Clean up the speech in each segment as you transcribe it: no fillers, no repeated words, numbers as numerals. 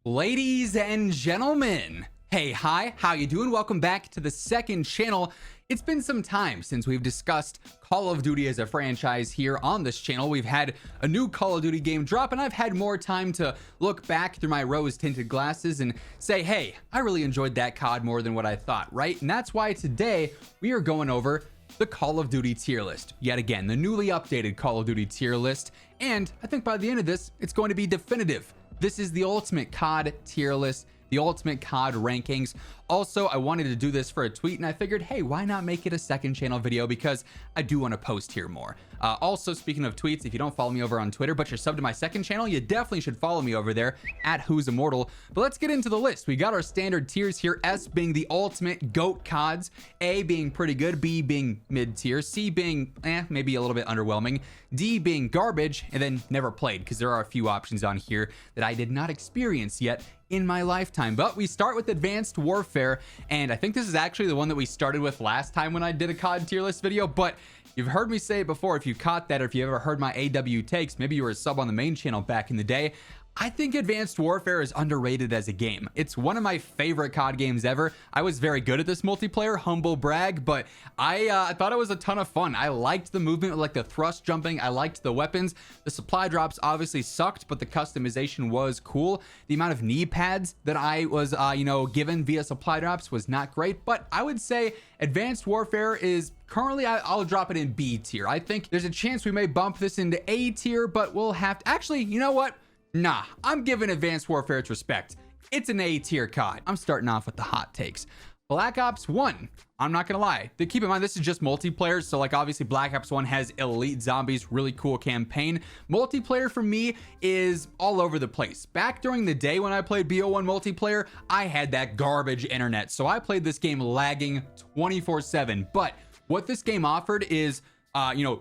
Ladies and gentlemen, hey, hi, how you doing? Welcome back to the second channel. It's been some time since we've discussed Call of Duty as a franchise here on this channel. We've had a new Call of Duty game drop, and I've had more time to look back through my rose-tinted glasses and say, hey, I really enjoyed that COD more than what I thought, right? And that's why today we are going over the Call of Duty tier list. Yet again, the newly updated Call of Duty tier list. And I think by the end of this, it's going to be definitive. This is the ultimate COD tier list, the ultimate COD rankings. Also, I wanted to do this for a tweet, and I figured, hey, why not make it a second channel video, because I do want to post here more. Also, speaking of tweets, if you don't follow me over on Twitter, but you're subbed to my second channel, you definitely should follow me over there at Who's Immortal. But let's get into the list. We got our standard tiers here, S being the ultimate GOAT CODs, A being pretty good, B being mid-tier, C being maybe a little bit underwhelming, D being garbage, and then never played, because there are a few options on here that I did not experience yet in my lifetime. But we start with Advanced Warfare, and I think this is actually the one that we started with last time when I did a COD tier list video, but you've heard me say it before. If you caught that, or if you ever heard my AW takes, maybe you were a sub on the main channel back in the day, I think Advanced Warfare is underrated as a game. It's one of my favorite COD games ever. I was very good at this multiplayer, humble brag, but I thought it was a ton of fun. I liked the movement, like the thrust jumping. I liked the weapons. The supply drops obviously sucked, but the customization was cool. The amount of knee pads that I was, given via supply drops was not great, but I would say Advanced Warfare is currently, I'll drop it in B tier. I think there's a chance we may bump this into A tier, but we'll have to, actually, you know what? Nah, I'm giving Advanced Warfare its respect. It's an A tier COD. I'm starting off with the hot takes. Black Ops 1, I'm not gonna lie. Keep in mind, this is just multiplayer, so like obviously Black Ops 1 has elite zombies, really cool campaign. Multiplayer for me is all over the place. Back during the day when I played BO1 multiplayer, I had that garbage internet, so I played this game lagging 24/7. But what this game offered is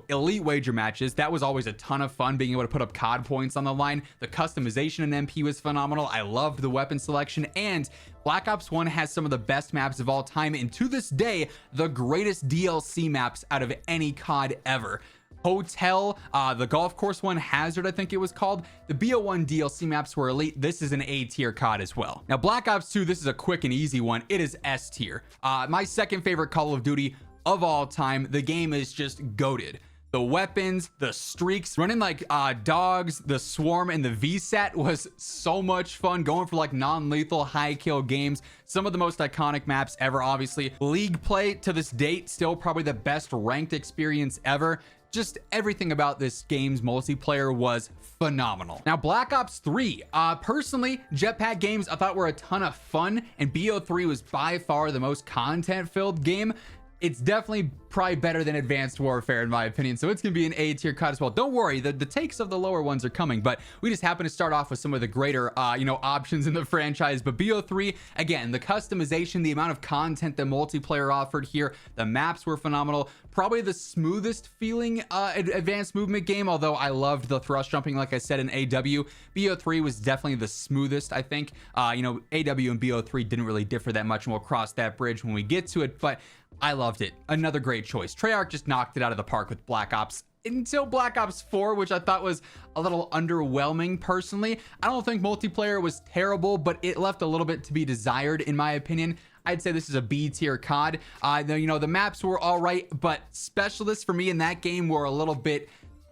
elite wager matches. That was always a ton of fun, being able to put up COD points on the line. The customization in MP was phenomenal. I loved the weapon selection, and Black Ops 1 has some of the best maps of all time, and to this day, the greatest DLC maps out of any COD ever. Hotel, the golf course one, Hazard, I think it was called. The BO1 DLC maps were elite. This is an A tier COD as well. Now, Black Ops 2, this is a quick and easy one. It is S tier. My second favorite Call of Duty of all time. The game is just goated. The weapons, the streaks, running like dogs, the swarm, and the VSAT was so much fun. Going for like non-lethal high kill games. Some of the most iconic maps ever, obviously. League play to this date, still probably the best ranked experience ever. Just everything about this game's multiplayer was phenomenal. Now, Black Ops 3, personally, jetpack games I thought were a ton of fun, and BO3 was by far the most content-filled game. It's definitely probably better than Advanced Warfare in my opinion, so it's gonna be an A tier COD as well. Don't worry, the takes of the lower ones are coming, but we just happen to start off with some of the greater options in the franchise. But BO3, again, the customization, the amount of content the multiplayer offered here, the maps were phenomenal. Probably the smoothest feeling advanced movement game, although I loved the thrust jumping, like I said, in AW. BO3 was definitely the smoothest, I think. AW and BO3 didn't really differ that much, and we'll cross that bridge when we get to it, but I loved it. Another great choice. Treyarch just knocked it out of the park with Black Ops until Black Ops 4, which I thought was a little underwhelming personally. I don't think multiplayer was terrible, but it left a little bit to be desired in my opinion. I'd say this is a B tier COD. The maps were all right, but specialists for me in that game were a little bit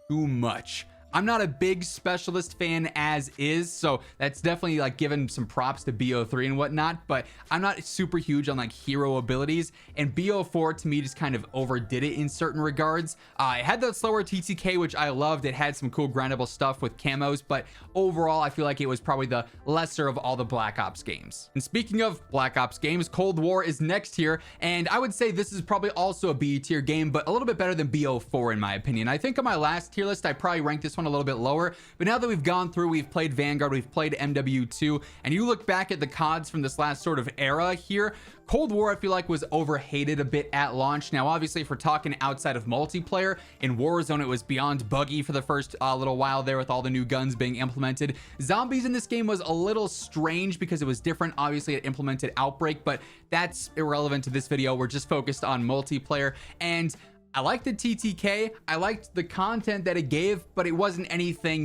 too much. I'm not a big specialist fan as is, so that's definitely like giving some props to BO3 and whatnot, but I'm not super huge on like hero abilities, and BO4 to me just kind of overdid it in certain regards. It had the slower TTK, which I loved. It had some cool grindable stuff with camos, but overall I feel like it was probably the lesser of all the Black Ops games. And speaking of Black Ops games, Cold War is next here, and I would say this is probably also a B tier game, but a little bit better than BO4 in my opinion. I think on my last tier list I probably ranked this one a little bit lower, but now that we've gone through, we've played Vanguard, we've played MW2, and you look back at the CODs from this last sort of era here, Cold War I feel like was overhated a bit at launch. Now obviously if we're talking outside of multiplayer, in Warzone it was beyond buggy for the first little while there with all the new guns being implemented. Zombies in this game was a little strange because it was different. Obviously it implemented Outbreak, but that's irrelevant to this video. We're just focused on multiplayer, and I liked the TTK. I liked the content that it gave, but it wasn't anything,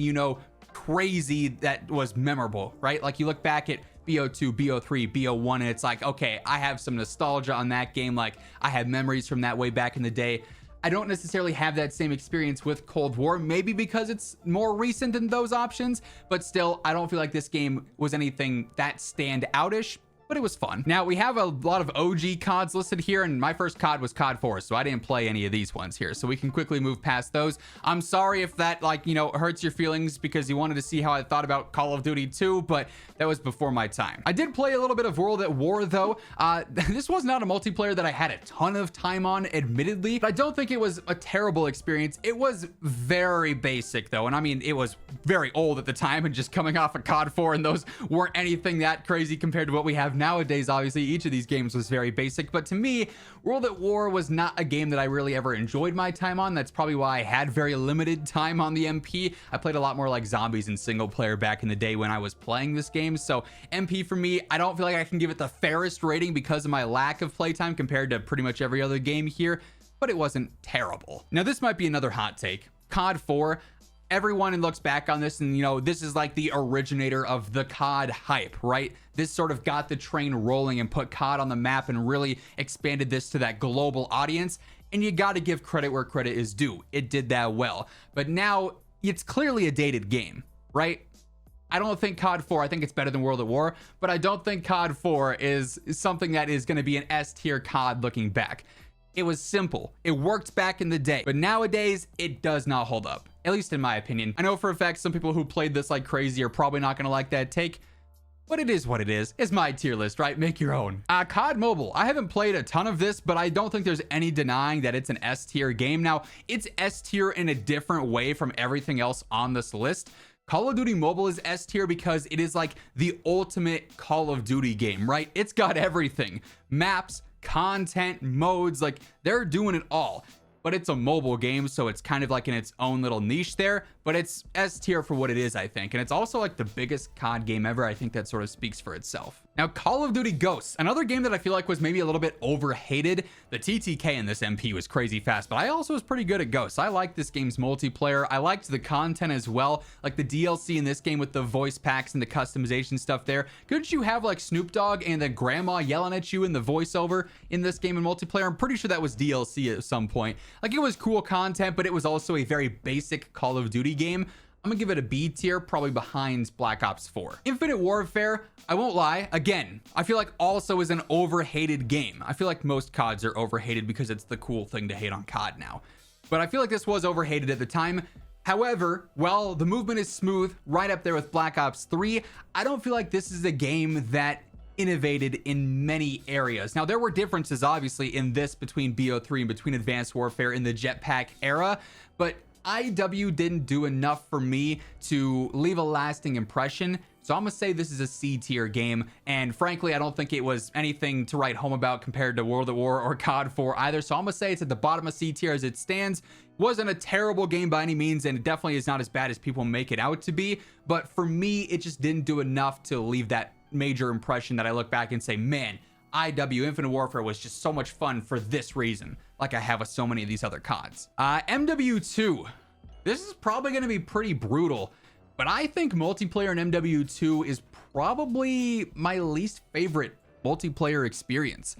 crazy that was memorable, right? Like you look back at BO2, BO3, BO1, and it's like, okay, I have some nostalgia on that game. Like I have memories from that way back in the day. I don't necessarily have that same experience with Cold War, maybe because it's more recent than those options, but still, I don't feel like this game was anything that stand outish, but it was fun. Now we have a lot of OG CODs listed here, and my first COD was COD 4, so I didn't play any of these ones here, so we can quickly move past those. I'm sorry if that, like, you know, hurts your feelings because you wanted to see how I thought about Call of Duty 2, but that was before my time. I did play a little bit of World at War though. This was not a multiplayer that I had a ton of time on, admittedly, but I don't think it was a terrible experience. It was very basic though, and I mean, it was very old at the time and just coming off of COD 4, and those weren't anything that crazy compared to what we have nowadays. Obviously each of these games was very basic, but to me World at War was not a game that I really ever enjoyed my time on. That's probably why I had very limited time on the MP. I played a lot more like zombies and single player back in the day when I was playing this game, so MP for me, I don't feel like I can give it the fairest rating because of my lack of playtime compared to pretty much every other game here, but it wasn't terrible. Now this might be another hot take. COD 4, everyone looks back on this and, you know, this is like the originator of the COD hype, right? This sort of got the train rolling and put COD on the map and really expanded this to that global audience. And you got to give credit where credit is due. It did that well. But now it's clearly a dated game, right? I don't think COD 4, I think it's better than World at War, but I don't think COD 4 is something that is going to be an S tier COD looking back. It was simple. It worked back in the day, but nowadays it does not hold up, at least in my opinion. I know for a fact some people who played this like crazy are probably not going to like that take, but it is what it is. It's my tier list, right? Make your own. COD Mobile. I haven't played a ton of this, but I don't think there's any denying that it's an S tier game. Now, it's S tier in a different way from everything else on this list. Call of Duty Mobile is S tier because it is like the ultimate Call of Duty game, right? It's got everything. Maps, content, modes, like they're doing it all. But it's a mobile game, so it's kind of like in its own little niche there, but it's S tier for what it is, I think. And it's also like the biggest COD game ever. I think that sort of speaks for itself. Now, Call of Duty Ghosts, another game that I feel like was maybe a little bit overhated. The TTK in this MP was crazy fast, but I also was pretty good at Ghosts. I liked this game's multiplayer. I liked the content as well, like the DLC in this game with the voice packs and the customization stuff there. Couldn't you have like Snoop Dogg and then grandma yelling at you in the voiceover in this game in multiplayer? I'm pretty sure that was DLC at some point. Like, it was cool content, but it was also a very basic Call of Duty game. I'm gonna give it a B tier, probably behind Black Ops 4. Infinite Warfare, I won't lie, again, I feel like also is an overhated game. I feel like most CODs are overhated because it's the cool thing to hate on COD now. But I feel like this was overhated at the time. However, while the movement is smooth, right up there with Black Ops 3, I don't feel like this is a game that innovated in many areas. Now, there were differences obviously in this between BO3 and between Advanced Warfare in the jetpack era, but IW didn't do enough for me to leave a lasting impression. So I'm gonna say this is a C tier game, and frankly I don't think it was anything to write home about compared to World at War or COD 4 either. So I'm gonna say it's at the bottom of C tier as it stands. Wasn't a terrible game by any means, and it definitely is not as bad as people make it out to be, but for me it just didn't do enough to leave that major impression that I look back and say, man, IW Infinite Warfare was just so much fun for this reason, like I have with so many of these other CODs. MW2, this is probably going to be pretty brutal, but I think multiplayer in MW2 is probably my least favorite multiplayer experience.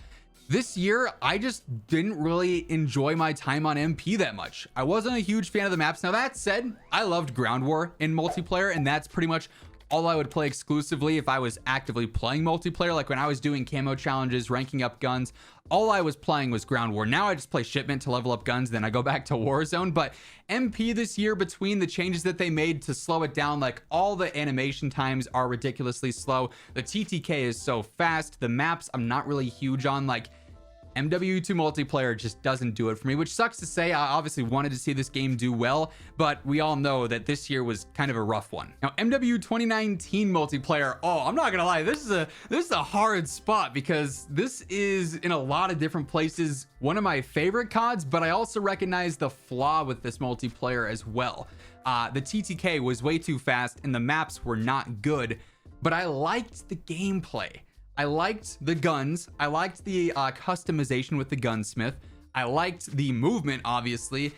This year, I just didn't really enjoy my time on MP that much. I wasn't a huge fan of the maps. Now that said, I loved Ground War in multiplayer, and that's pretty much all I would play exclusively if I was actively playing multiplayer. Like when I was doing camo challenges, ranking up guns, all I was playing was Ground War. Now I just play Shipment to level up guns, then I go back to Warzone. But MP this year, between the changes that they made to slow it down, like all the animation times are ridiculously slow. The TTK is so fast. The maps I'm not really huge on. Like, MW2 multiplayer just doesn't do it for me, which sucks to say. I obviously wanted to see this game do well, but we all know that this year was kind of a rough one. Now, MW 2019 multiplayer, oh, I'm not gonna lie, this is a hard spot because this is in a lot of different places one of my favorite CODs, but I also recognize the flaw with this multiplayer as well. The TTK was way too fast and the maps were not good, but I liked the gameplay. I liked the guns. I liked the customization with the gunsmith. I liked the movement, obviously.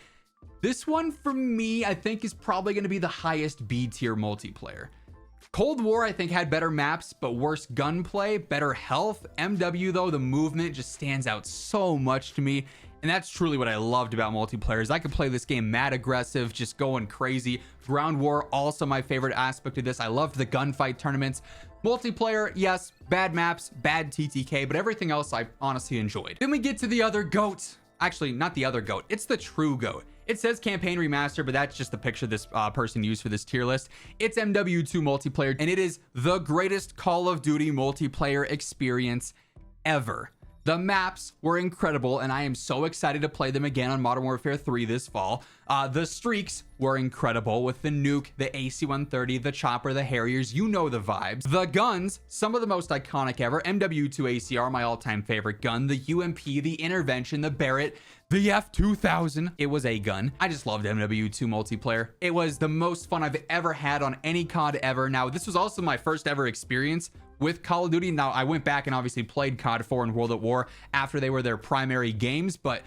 This one for me, I think, is probably going to be the highest B tier multiplayer. Cold War, I think, had better maps, but worse gunplay, better health. MW, though, the movement just stands out so much to me. And that's truly what I loved about multiplayer, is I could play this game mad aggressive, just going crazy. Ground War, also my favorite aspect of this. I loved the gunfight tournaments. Multiplayer, yes, bad maps, bad TTK, but everything else I honestly enjoyed. Then we get to the other GOAT. Actually, not the other GOAT. It's the true GOAT. It says campaign remaster, but that's just the picture this person used for this tier list. It's MW2 multiplayer, and it is the greatest Call of Duty multiplayer experience ever. The maps were incredible, and I am so excited to play them again on Modern Warfare 3 this fall. The streaks were incredible with the nuke, the AC-130, the chopper, the Harriers. You know the vibes. The guns, some of the most iconic ever. MW2 ACR, my all-time favorite gun. The UMP, the Intervention, the Barrett, the F2000. It was a gun. I just loved MW2 multiplayer. It was the most fun I've ever had on any COD ever. Now, this was also my first ever experience with Call of Duty. Now, I went back and obviously played COD 4 and World at War after they were their primary games, but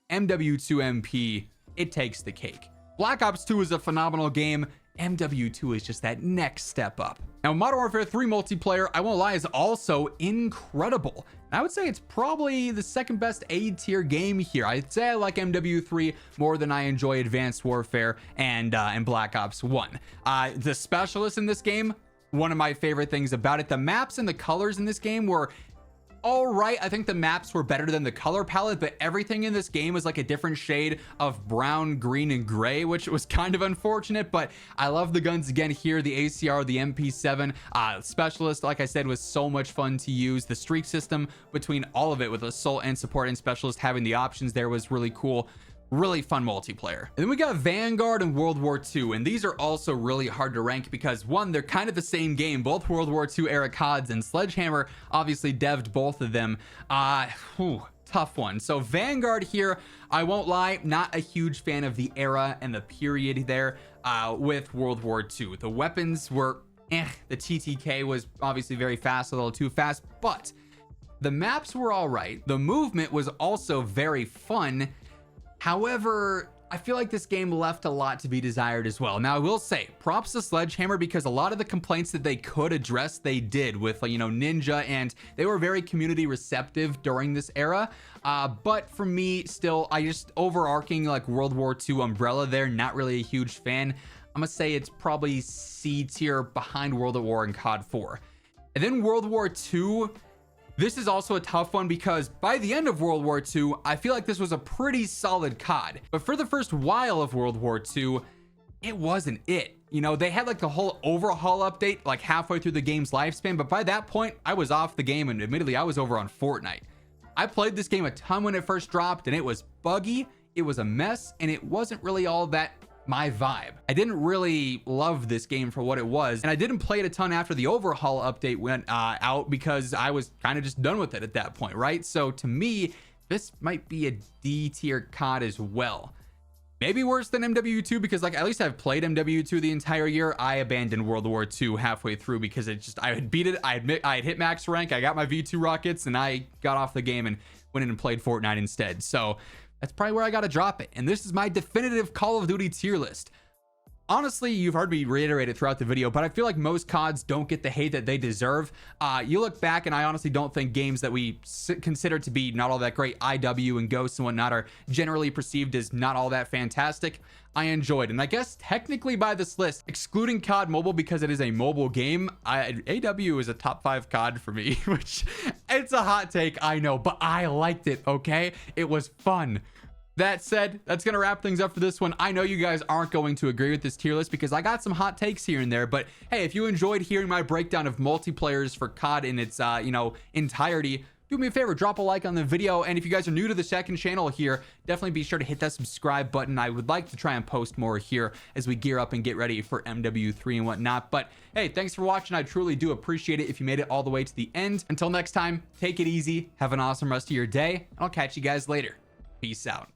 MW2 MP, it takes the cake. Black Ops 2 is a phenomenal game. MW2 is just that next step up. Now, Modern Warfare 3 multiplayer, I won't lie, is also incredible. I would say it's probably the second best A tier game here. I'd say I like MW3 more than I enjoy Advanced Warfare and Black Ops 1. The specialists in this game, one of my favorite things about it. The maps and the colors in this game were all right. I think the maps were better than the color palette, but everything in this game was like a different shade of brown, green, and gray, which was kind of unfortunate, but I love the guns again here. The ACR, the MP7, specialist, like I said, was so much fun to use. The streak system between all of it with assault and support and specialist having the options there was really cool. Really fun multiplayer. And then we got Vanguard and World War II, and these are also really hard to rank because one, they're kind of the same game, both World War II era CODs, and Sledgehammer obviously devved both of them. Tough one. So Vanguard here, I won't lie, not a huge fan of the era and the period there with World War II. The weapons were the TTK was obviously very fast, a little too fast, but the maps were all right. The movement was also very fun. However, I feel like this game left a lot to be desired as well. Now, I will say props to Sledgehammer because a lot of the complaints that they could address, they did with, Ninja, and they were very community receptive during this era. But for me, still, I just overarching like World War II umbrella there, not really a huge fan. I'm gonna say it's probably C tier behind World at War and COD 4. And then World War II. This is also a tough one because by the end of World War II, I feel like this was a pretty solid COD. But for the first while of World War II, it wasn't it. They had like the whole overhaul update like halfway through the game's lifespan. But by that point, I was off the game, and admittedly, I was over on Fortnite. I played this game a ton when it first dropped, and it was buggy, it was a mess, and it wasn't really all that my vibe. I didn't really love this game for what it was, and I didn't play it a ton after the overhaul update went out because I was kind of just done with it at that point, right? So to me, this might be a D tier COD as well. Maybe worse than MW2 because at least I've played MW2 the entire year. I abandoned World War II halfway through because I had beat it. I had hit max rank. I got my V2 rockets, and I got off the game and went in and played Fortnite instead. So that's probably where I got to drop it. And this is my definitive Call of Duty tier list. Honestly, you've heard me reiterate it throughout the video, but I feel like most CODs don't get the hate that they deserve. You look back, and I honestly don't think games that we consider to be not all that great, IW and Ghosts and whatnot, are generally perceived as not all that fantastic. I enjoyed, and I guess technically by this list, excluding COD Mobile because it is a mobile game, AW is a top 5 COD for me, which it's a hot take, I know, but I liked it, okay? It was fun. That said, that's going to wrap things up for this one. I know you guys aren't going to agree with this tier list because I got some hot takes here and there, but hey, if you enjoyed hearing my breakdown of multiplayers for COD in its, entirety, do me a favor, drop a like on the video. And if you guys are new to the second channel here, definitely be sure to hit that subscribe button. I would like to try and post more here as we gear up and get ready for MW3 and whatnot. But hey, thanks for watching. I truly do appreciate it if you made it all the way to the end. Until next time, take it easy. Have an awesome rest of your day, and I'll catch you guys later. Peace out.